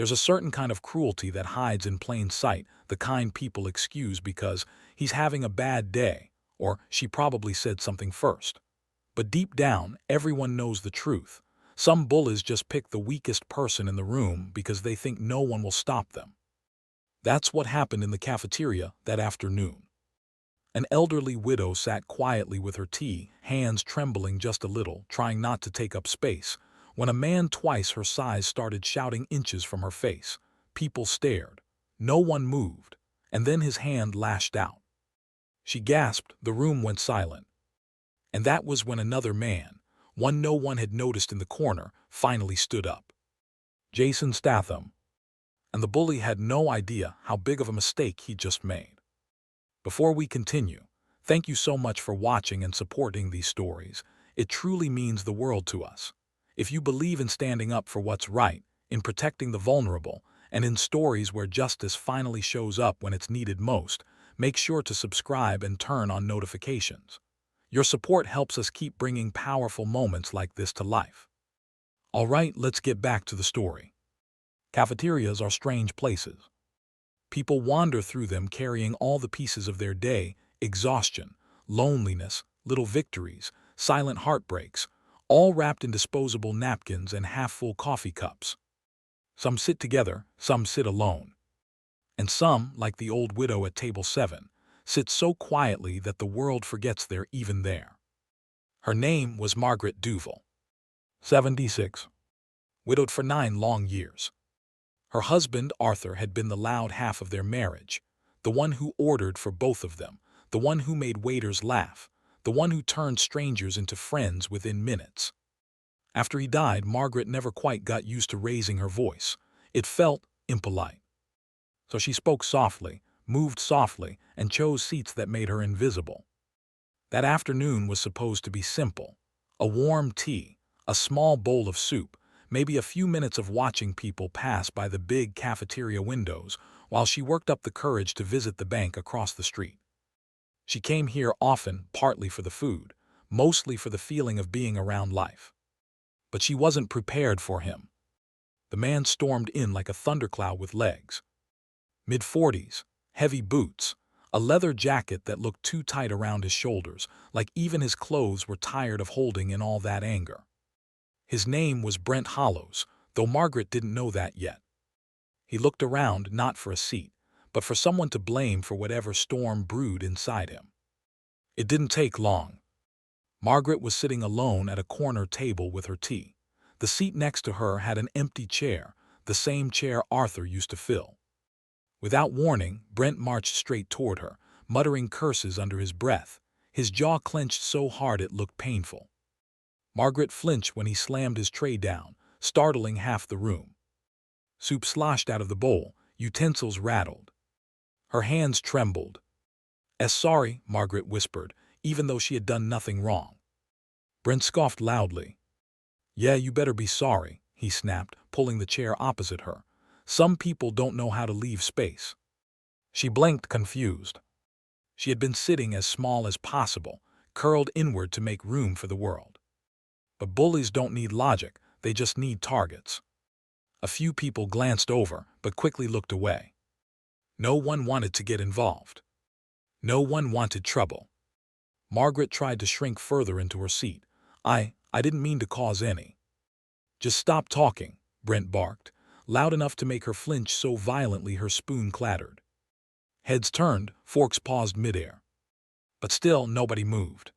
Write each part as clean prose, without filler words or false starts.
There's a certain kind of cruelty that hides in plain sight, the kind people excuse because he's having a bad day, or she probably said something first. But deep down, everyone knows the truth. Some bullies just pick the weakest person in the room because they think no one will stop them. That's what happened in the cafeteria that afternoon. An elderly widow sat quietly with her tea, hands trembling just a little, trying not to take up space, when a man twice her size started shouting inches from her face. People stared. No one moved, and then his hand lashed out. She gasped, the room went silent. And that was when another man, one no one had noticed in the corner, finally stood up. Jasonstatham. And the bully had no idea how big of a mistake he'd just made. Before we continue, thank you so much for watching and supporting these stories. It truly means the world to us. If you believe in standing up for what's right, in protecting the vulnerable, and in stories where justice finally shows up when it's needed most, make sure to subscribe and turn on notifications. Your support helps us keep bringing powerful moments like this to life. All right, let's get back to the story. Cafeterias are strange places. People wander through them carrying all the pieces of their day, exhaustion, loneliness, little victories, silent heartbreaks, all wrapped in disposable napkins and half-full coffee cups. Some sit together, some sit alone. And some, like the old widow at table 7, sit so quietly that the world forgets they're even there. Her name was Margaret Duval. 76. Widowed for 9 long years. Her husband, Arthur, had been the loud half of their marriage, the one who ordered for both of them, the one who made waiters laugh, the one who turned strangers into friends within minutes. After he died, Margaret never quite got used to raising her voice. It felt impolite. So she spoke softly, moved softly, and chose seats that made her invisible. That afternoon was supposed to be simple. A warm tea, a small bowl of soup, maybe a few minutes of watching people pass by the big cafeteria windows while she worked up the courage to visit the bank across the street. She came here often, partly for the food, mostly for the feeling of being around life. But she wasn't prepared for him. The man stormed in like a thundercloud with legs. Mid-40s, heavy boots, a leather jacket that looked too tight around his shoulders, like even his clothes were tired of holding in all that anger. His name was Brent Hollows, though Margaret didn't know that yet. He looked around not for a seat, but for someone to blame for whatever storm brewed inside him. It didn't take long. Margaret was sitting alone at a corner table with her tea. The seat next to her had an empty chair, the same chair Arthur used to fill. Without warning, Brent marched straight toward her, muttering curses under his breath, his jaw clenched so hard it looked painful. Margaret flinched when he slammed his tray down, startling half the room. Soup sloshed out of the bowl, utensils rattled. Her hands trembled. Sorry," Margaret whispered, even though she had done nothing wrong. Brent scoffed loudly. "Yeah, you better be sorry," he snapped, pulling the chair opposite her. "Some people don't know how to leave space." She blinked, confused. She had been sitting as small as possible, curled inward to make room for the world. But bullies don't need logic, they just need targets. A few people glanced over, but quickly looked away. No one wanted to get involved. No one wanted trouble. Margaret tried to shrink further into her seat. I didn't mean to cause any." "Just stop talking," Brent barked, loud enough to make her flinch so violently her spoon clattered. Heads turned, forks paused midair. But still nobody moved.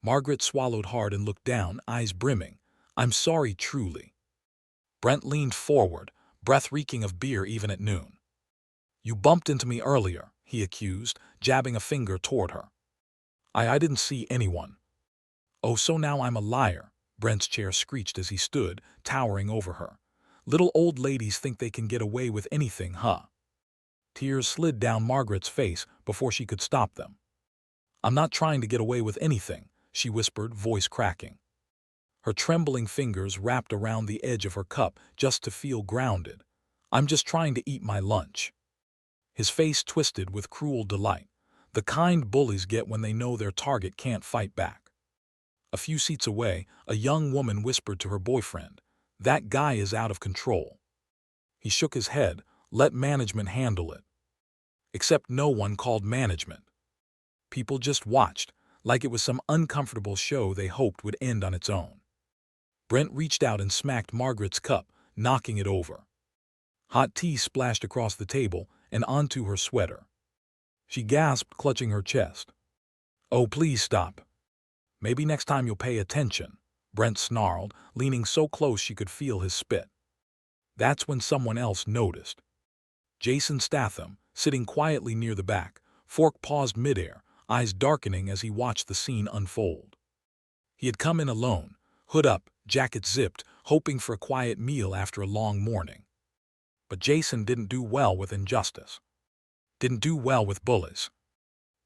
Margaret swallowed hard and looked down, eyes brimming. "I'm sorry, truly." Brent leaned forward, breath reeking of beer even at noon. "You bumped into me earlier," he accused, jabbing a finger toward her. I didn't see anyone." "Oh, so now I'm a liar," Brent's chair screeched as he stood, towering over her. "Little old ladies think they can get away with anything, huh?" Tears slid down Margaret's face before she could stop them. "I'm not trying to get away with anything," she whispered, voice cracking. Her trembling fingers wrapped around the edge of her cup just to feel grounded. "I'm just trying to eat my lunch." His face twisted with cruel delight, the kind bullies get when they know their target can't fight back. A few seats away, a young woman whispered to her boyfriend, "That guy is out of control." He shook his head. Let management handle it. Except no one called management. People just watched, like it was some uncomfortable show they hoped would end on its own. Brent reached out and smacked Margaret's cup, knocking it over. Hot tea splashed across the table and onto her sweater. She gasped, clutching her chest. "Oh, please stop. Maybe next time you'll pay attention," Brent snarled, leaning so close she could feel his spit. That's when someone else noticed. Jasonstatham, sitting quietly near the back, fork paused midair, eyes darkening as he watched the scene unfold. He had come in alone, hood up, jacket zipped, hoping for a quiet meal after a long morning. But Jason didn't do well with injustice. Didn't do well with bullies.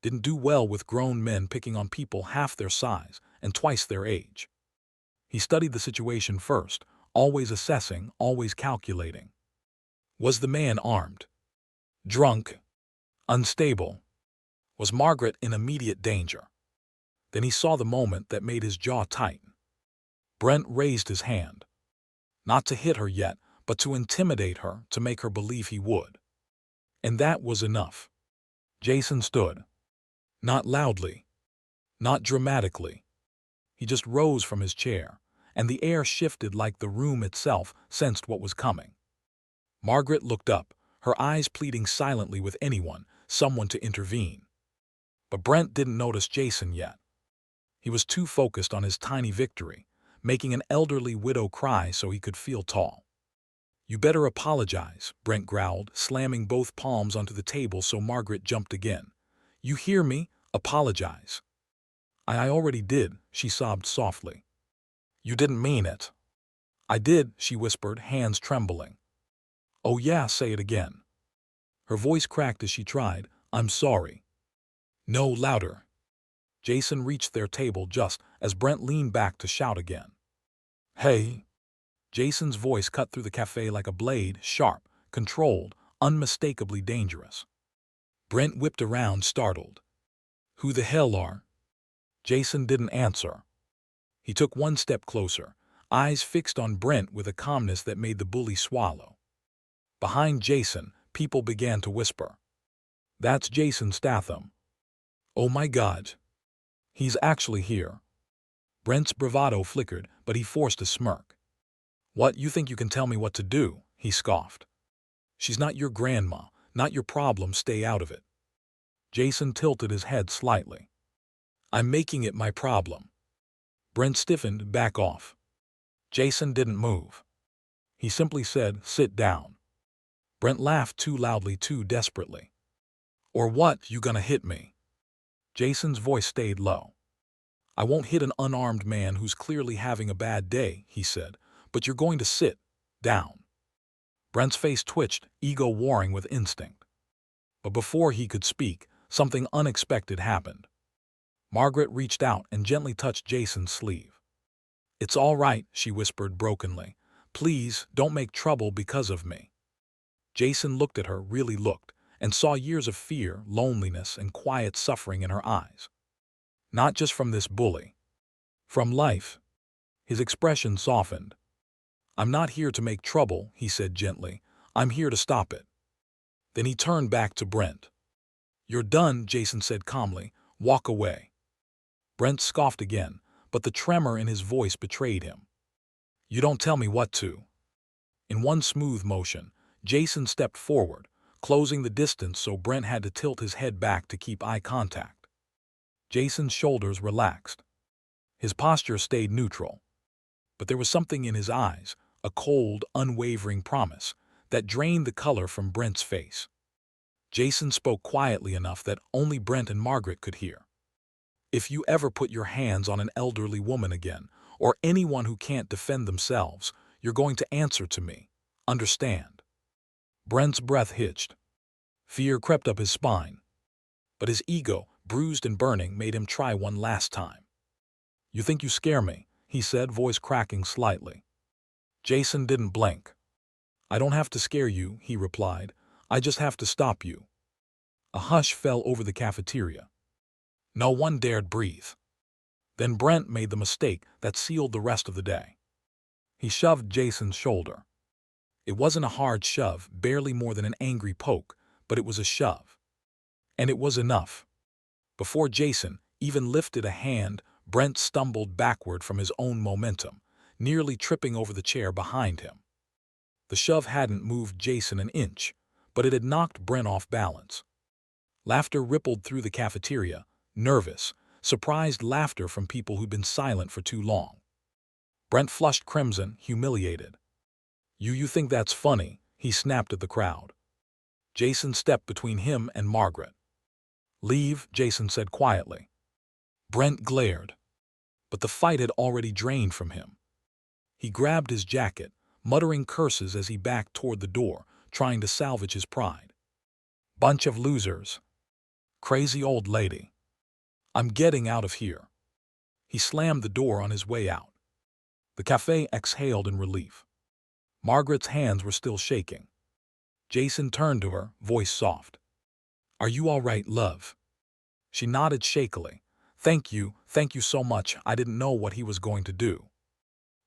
Didn't do well with grown men picking on people half their size and twice their age. He studied the situation first, always assessing, always calculating. Was the man armed? Drunk? Unstable? Was Margaret in immediate danger? Then he saw the moment that made his jaw tighten. Brent raised his hand. Not to hit her yet, but to intimidate her, to make her believe he would. And that was enough. Jason stood. Not loudly. Not dramatically. He just rose from his chair, and the air shifted like the room itself sensed what was coming. Margaret looked up, her eyes pleading silently with anyone, someone to intervene. But Brent didn't notice Jason yet. He was too focused on his tiny victory, making an elderly widow cry so he could feel tall. "You better apologize," Brent growled, slamming both palms onto the table so Margaret jumped again. "You hear me? Apologize." I already did," she sobbed softly. "You didn't mean it." "I did," she whispered, hands trembling. "Oh yeah, say it again." Her voice cracked as she tried. "I'm sorry." "No, louder." Jason reached their table just as Brent leaned back to shout again. "Hey!" Jason's voice cut through the cafe like a blade, sharp, controlled, unmistakably dangerous. Brent whipped around, startled. "Who the hell are?" Jason didn't answer. He took one step closer, eyes fixed on Brent with a calmness that made the bully swallow. Behind Jason, people began to whisper. "That's Jasonstatham. Oh my God. He's actually here." Brent's bravado flickered, but he forced a smirk. "What, you think you can tell me what to do?" he scoffed. "She's not your grandma, not your problem, stay out of it." Jason tilted his head slightly. "I'm making it my problem." Brent stiffened, "Back off." Jason didn't move. He simply said, "Sit down." Brent laughed too loudly, too desperately. "Or what, you gonna hit me?" Jason's voice stayed low. "I won't hit an unarmed man who's clearly having a bad day," he said, "but you're going to sit down." Brent's face twitched, ego warring with instinct. But before he could speak, something unexpected happened. Margaret reached out and gently touched Jason's sleeve. "It's all right," she whispered brokenly. "Please, don't make trouble because of me." Jason looked at her, really looked, and saw years of fear, loneliness, and quiet suffering in her eyes. Not just from this bully. From life. His expression softened. "I'm not here to make trouble," he said gently. "I'm here to stop it." Then he turned back to Brent. "You're done," Jason said calmly. "Walk away." Brent scoffed again, but the tremor in his voice betrayed him. "You don't tell me what to." In one smooth motion, Jason stepped forward, closing the distance so Brent had to tilt his head back to keep eye contact. Jason's shoulders relaxed. His posture stayed neutral. But there was something in his eyes, a cold, unwavering promise, that drained the color from Brent's face. Jason spoke quietly enough that only Brent and Margaret could hear. "If you ever put your hands on an elderly woman again, or anyone who can't defend themselves, you're going to answer to me. Understand?" Brent's breath hitched. Fear crept up his spine. But his ego, bruised and burning, made him try one last time. "You think you scare me," he said, voice cracking slightly. Jason didn't blink. "I don't have to scare you," he replied. "I just have to stop you." A hush fell over the cafeteria. No one dared breathe. Then Brent made the mistake that sealed the rest of the day. He shoved Jason's shoulder. It wasn't a hard shove, barely more than an angry poke, but it was a shove. And it was enough. Before Jason even lifted a hand, Brent stumbled backward from his own momentum, nearly tripping over the chair behind him. The shove hadn't moved Jason an inch, but it had knocked Brent off balance. Laughter rippled through the cafeteria, nervous, surprised laughter from people who'd been silent for too long. Brent flushed crimson, humiliated. You think that's funny?" he snapped at the crowd. Jason stepped between him and Margaret. "Leave," Jason said quietly. Brent glared. But the fight had already drained from him. He grabbed his jacket, muttering curses as he backed toward the door, trying to salvage his pride. "Bunch of losers. Crazy old lady. I'm getting out of here." He slammed the door on his way out. The cafe exhaled in relief. Margaret's hands were still shaking. Jason turned to her, voice soft. "Are you all right, love?" She nodded shakily. Thank you so much. I didn't know what he was going to do."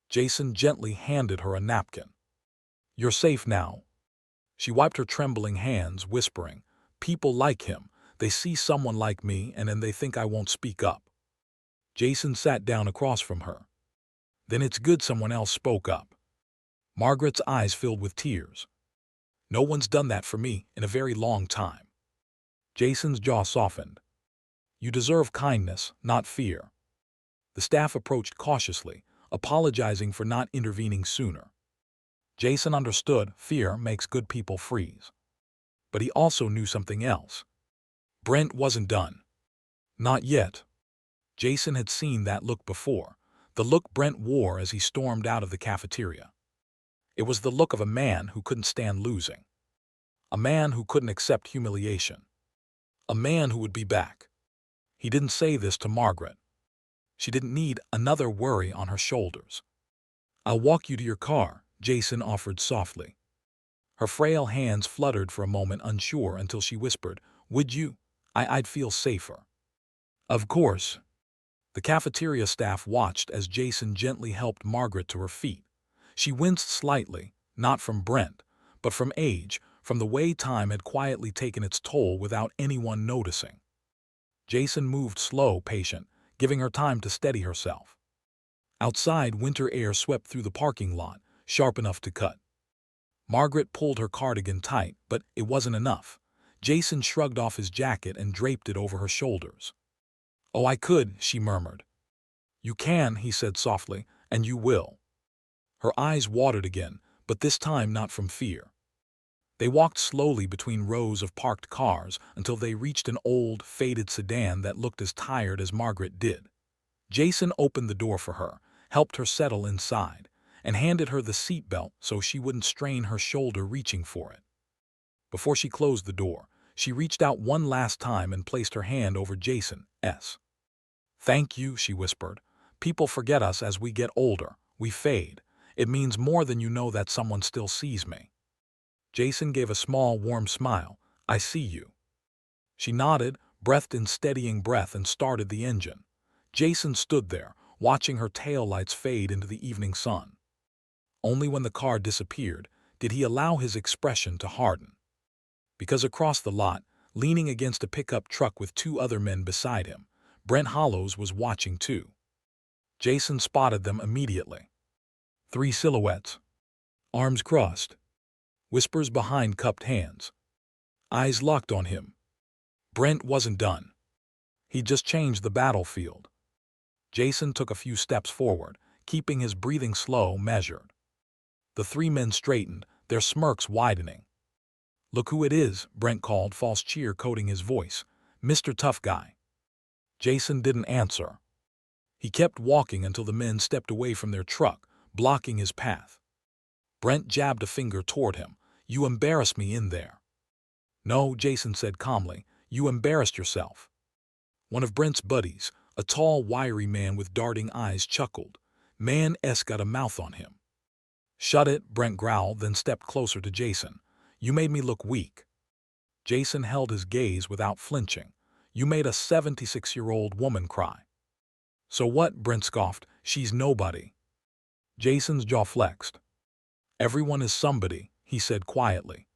Jason gently handed her a napkin. "You're safe now." She wiped her trembling hands, whispering, "People like him. They see someone like me and then they think I won't speak up." Jason sat down across from her. "Then it's good someone else spoke up." Margaret's eyes filled with tears. "No one's done that for me in a very long time." Jason's jaw softened. "You deserve kindness, not fear." The staff approached cautiously, apologizing for not intervening sooner. Jason understood fear makes good people freeze. But he also knew something else. Brent wasn't done. Not yet. Jason had seen that look before, the look Brent wore as he stormed out of the cafeteria. It was the look of a man who couldn't stand losing. A man who couldn't accept humiliation. A man who would be back. He didn't say this to Margaret. She didn't need another worry on her shoulders. "I'll walk you to your car," Jason offered softly. Her frail hands fluttered for a moment, unsure, until she whispered, "Would you? I'd feel safer." "Of course." The cafeteria staff watched as Jason gently helped Margaret to her feet. She winced slightly, not from Brent, but from age, from the way time had quietly taken its toll without anyone noticing. Jason moved slow, patient, giving her time to steady herself. Outside, winter air swept through the parking lot, sharp enough to cut. Margaret pulled her cardigan tight, but it wasn't enough. Jason shrugged off his jacket and draped it over her shoulders. "Oh, I could," she murmured. "You can," he said softly, "and you will." Her eyes watered again, but this time not from fear. They walked slowly between rows of parked cars until they reached an old, faded sedan that looked as tired as Margaret did. Jason opened the door for her, helped her settle inside, and handed her the seatbelt so she wouldn't strain her shoulder reaching for it. Before she closed the door, she reached out one last time and placed her hand over Jason's. "Thank you," she whispered. "People forget us as we get older. We fade. It means more than you know that someone still sees me." Jason gave a small, warm smile. "I see you." She nodded, breathed in steadying breath, and started the engine. Jason stood there, watching her taillights fade into the evening sun. Only when the car disappeared did he allow his expression to harden. Because across the lot, leaning against a pickup truck with two other men beside him, Brent Hollows was watching too. Jason spotted them immediately. Three silhouettes. Arms crossed. Whispers behind cupped hands. Eyes locked on him. Brent wasn't done. He'd just changed the battlefield. Jason took a few steps forward, keeping his breathing slow, measured. The three men straightened, their smirks widening. "Look who it is," Brent called, false cheer coating his voice. "Mr. Tough Guy." Jason didn't answer. He kept walking until the men stepped away from their truck, blocking his path. Brent jabbed a finger toward him. "You embarrassed me in there." "No," Jason said calmly. "You embarrassed yourself." One of Brent's buddies, a tall, wiry man with darting eyes, chuckled. "Man-'s got a mouth on him." "Shut it," Brent growled, then stepped closer to Jason. "You made me look weak." Jason held his gaze without flinching. "You made a 76-year-old woman cry." "So what?" Brent scoffed. "She's nobody." Jason's jaw flexed. Everyone is somebody, he said quietly.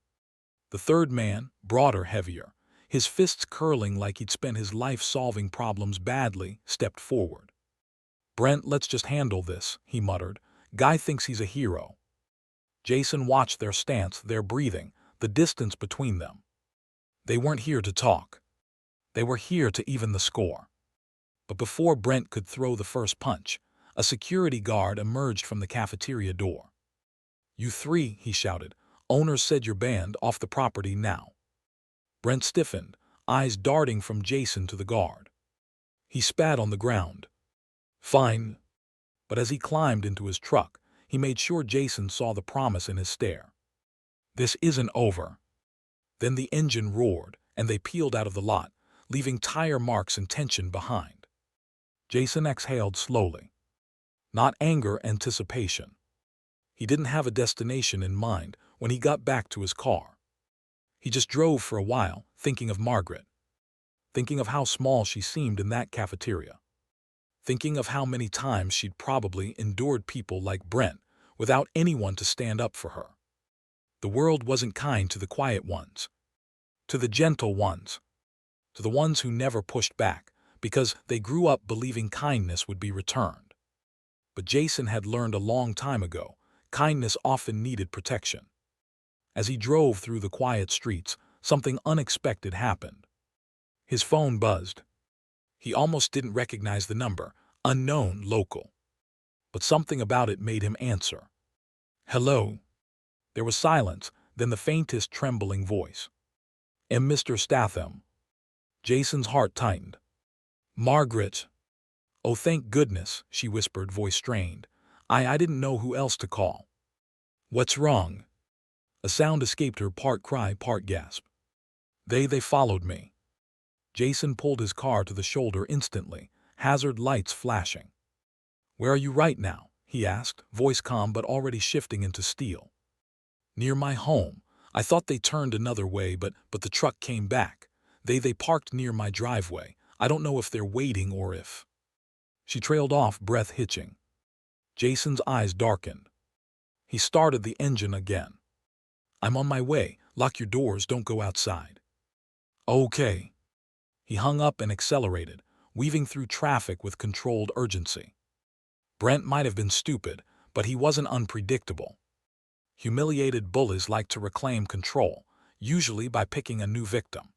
The third man, broader, heavier, his fists curling like he'd spent his life solving problems badly, stepped forward. Brent, let's just handle this, he muttered. Guy thinks he's a hero. Jason watched their stance, their breathing, the distance between them. They weren't here to talk. They were here to even the score. But before Brent could throw the first punch, a security guard emerged from the cafeteria door. You three, he shouted. Owner said you're banned off the property now. Brent stiffened, eyes darting from Jason to the guard. He spat on the ground. Fine. But as he climbed into his truck, he made sure Jason saw the promise in his stare. This isn't over. Then the engine roared, and they peeled out of the lot, leaving tire marks and tension behind. Jason exhaled slowly. Not anger, anticipation. He didn't have a destination in mind when he got back to his car. He just drove for a while, thinking of Margaret. Thinking of how small she seemed in that cafeteria. Thinking of how many times she'd probably endured people like Brent without anyone to stand up for her. The world wasn't kind to the quiet ones. To the gentle ones. To the ones who never pushed back, because they grew up believing kindness would be returned. But Jason had learned a long time ago, kindness often needed protection. As he drove through the quiet streets, something unexpected happened. His phone buzzed. He almost didn't recognize the number, unknown, local. But something about it made him answer. Hello. There was silence, then the faintest trembling voice. Mr. Statham. Jason's heart tightened. Margaret. Oh, thank goodness, she whispered, voice strained. I didn't know who else to call. What's wrong? A sound escaped her, part cry, part gasp. They followed me. Jason pulled his car to the shoulder instantly, hazard lights flashing. Where are you right now? He asked, voice calm but already shifting into steel. Near my home. I thought they turned another way, but the truck came back. They parked near my driveway. I don't know if they're waiting or if... She trailed off, breath hitching. Jason's eyes darkened. He started the engine again. I'm on my way. Lock your doors, don't go outside. Okay. He hung up and accelerated, weaving through traffic with controlled urgency. Brent might have been stupid, but he wasn't unpredictable. Humiliated bullies like to reclaim control, usually by picking a new victim.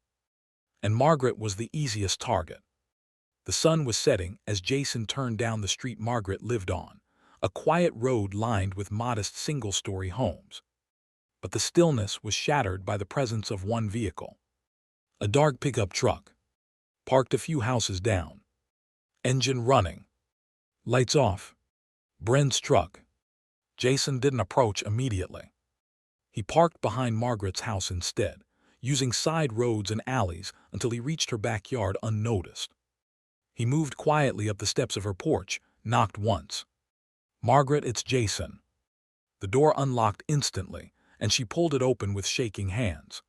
And Margaret was the easiest target. The sun was setting as Jason turned down the street Margaret lived on, a quiet road lined with modest single-story homes. But the stillness was shattered by the presence of one vehicle. A dark pickup truck, parked a few houses down. Engine running. Lights off. Brent's truck. Jason didn't approach immediately. He parked behind Margaret's house instead, using side roads and alleys until he reached her backyard unnoticed. He moved quietly up the steps of her porch, knocked once. Margaret, it's Jason. The door unlocked instantly, and she pulled it open with shaking hands.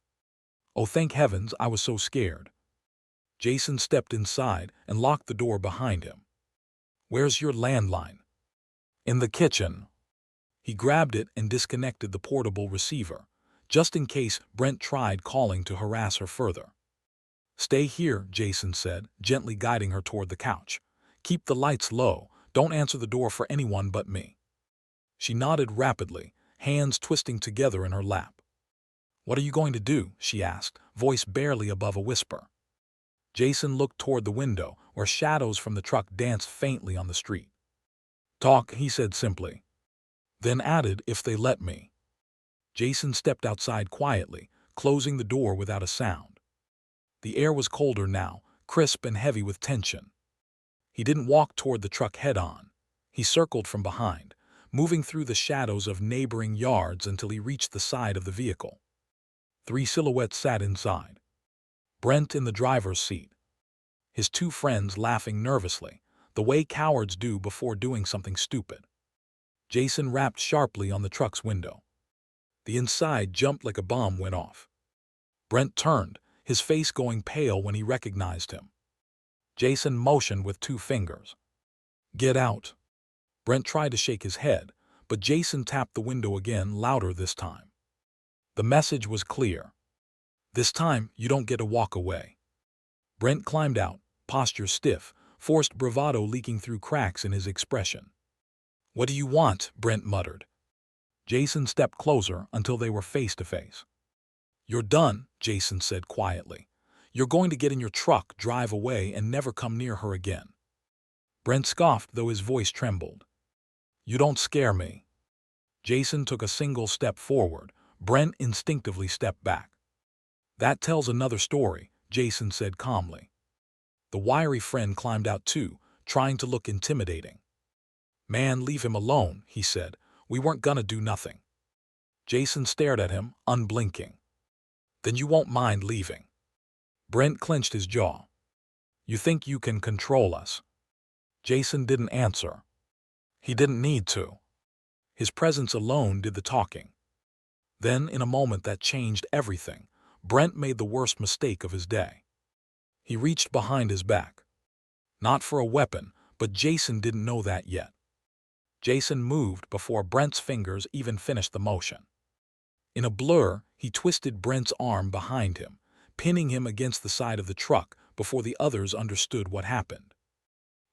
Oh, thank heavens, I was so scared. Jason stepped inside and locked the door behind him. Where's your landline? In the kitchen. He grabbed it and disconnected the portable receiver, just in case Brent tried calling to harass her further. Stay here, Jason said, gently guiding her toward the couch. Keep the lights low, don't answer the door for anyone but me. She nodded rapidly, hands twisting together in her lap. What are you going to do? She asked, voice barely above a whisper. Jason looked toward the window, where shadows from the truck danced faintly on the street. Talk, he said simply. Then added, if they let me. Jason stepped outside quietly, closing the door without a sound. The air was colder now, crisp and heavy with tension. He didn't walk toward the truck head-on. He circled from behind, moving through the shadows of neighboring yards until he reached the side of the vehicle. 3 silhouettes sat inside. Brent in the driver's seat. His 2 friends laughing nervously, the way cowards do before doing something stupid. Jason rapped sharply on the truck's window. The inside jumped like a bomb went off. Brent turned, his face going pale when he recognized him. Jason motioned with 2 fingers. Get out. Brent tried to shake his head, but Jason tapped the window again, louder this time. The message was clear. This time, you don't get to walk away. Brent climbed out, posture stiff, forced bravado leaking through cracks in his expression. "What do you want?" Brent muttered. Jason stepped closer until they were face to face. "You're done," Jason said quietly. "You're going to get in your truck, drive away, and never come near her again." Brent scoffed, though his voice trembled. "You don't scare me." Jason took a single step forward. Brent instinctively stepped back. "That tells another story," Jason said calmly. The wiry friend climbed out too, trying to look intimidating. "Man, leave him alone," he said. "We weren't gonna do nothing." Jason stared at him, unblinking. "Then you won't mind leaving." Brent clenched his jaw. "You think you can control us?" Jason didn't answer. He didn't need to. His presence alone did the talking. Then, in a moment that changed everything, Brent made the worst mistake of his day. He reached behind his back. Not for a weapon, but Jason didn't know that yet. Jason moved before Brent's fingers even finished the motion. In a blur, he twisted Brent's arm behind him, pinning him against the side of the truck before the others understood what happened.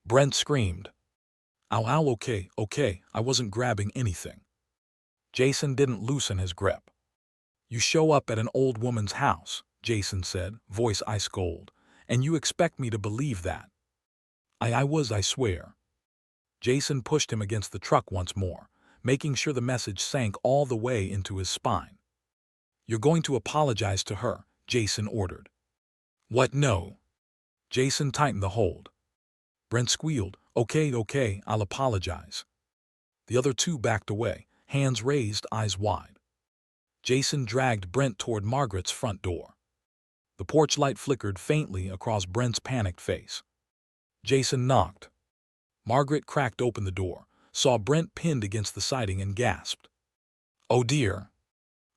Brent screamed. "Ow, ow, okay, I wasn't grabbing anything." Jason didn't loosen his grip. "You show up at an old woman's house," Jason said, voice ice cold, "and you expect me to believe that?" I swear." Jason pushed him against the truck once more, making sure the message sank all the way into his spine. "You're going to apologize to her," Jason ordered. "What, no?" Jason tightened the hold. Brent squealed, Okay, I'll apologize." The other two backed away, hands raised, eyes wide. Jason dragged Brent toward Margaret's front door. The porch light flickered faintly across Brent's panicked face. Jason knocked. Margaret cracked open the door, saw Brent pinned against the siding, and gasped. "Oh dear."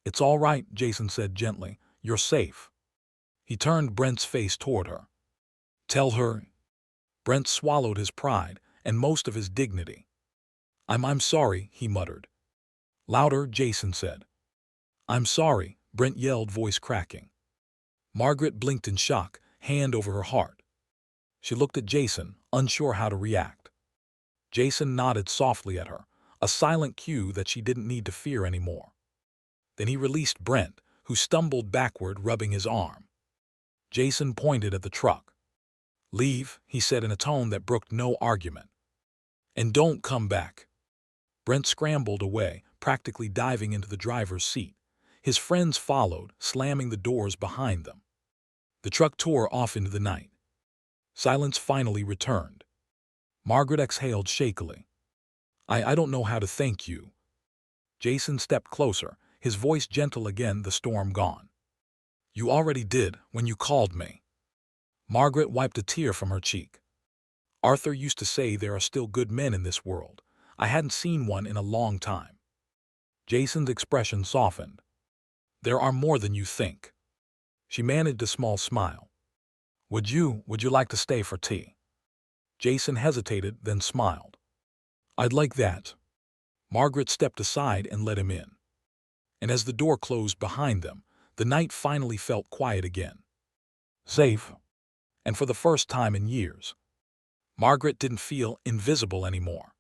"It's all right," Jason said gently. "You're safe." He turned Brent's face toward her. "Tell her." Brent swallowed his pride and most of his dignity. I'm sorry," he muttered. "Louder," Jason said. "I'm sorry," Brent yelled, voice cracking. Margaret blinked in shock, hand over her heart. She looked at Jason, unsure how to react. Jason nodded softly at her, a silent cue that she didn't need to fear anymore. Then he released Brent, who stumbled backward, rubbing his arm. Jason pointed at the truck. "Leave," he said in a tone that brooked no argument. "And don't come back." Brent scrambled away, practically diving into the driver's seat. His friends followed, slamming the doors behind them. The truck tore off into the night. Silence finally returned. Margaret exhaled shakily. I don't know how to thank you." Jason stepped closer, his voice gentle again, the storm gone. "You already did, when you called me." Margaret wiped a tear from her cheek. "Arthur used to say there are still good men in this world. I hadn't seen one in a long time." Jason's expression softened. "There are more than you think." She managed a small smile. Would you like to stay for tea?" Jason hesitated, then smiled. "I'd like that." Margaret stepped aside and let him in. And as the door closed behind them, the night finally felt quiet again. Safe. And for the first time in years, Margaret didn't feel invisible anymore.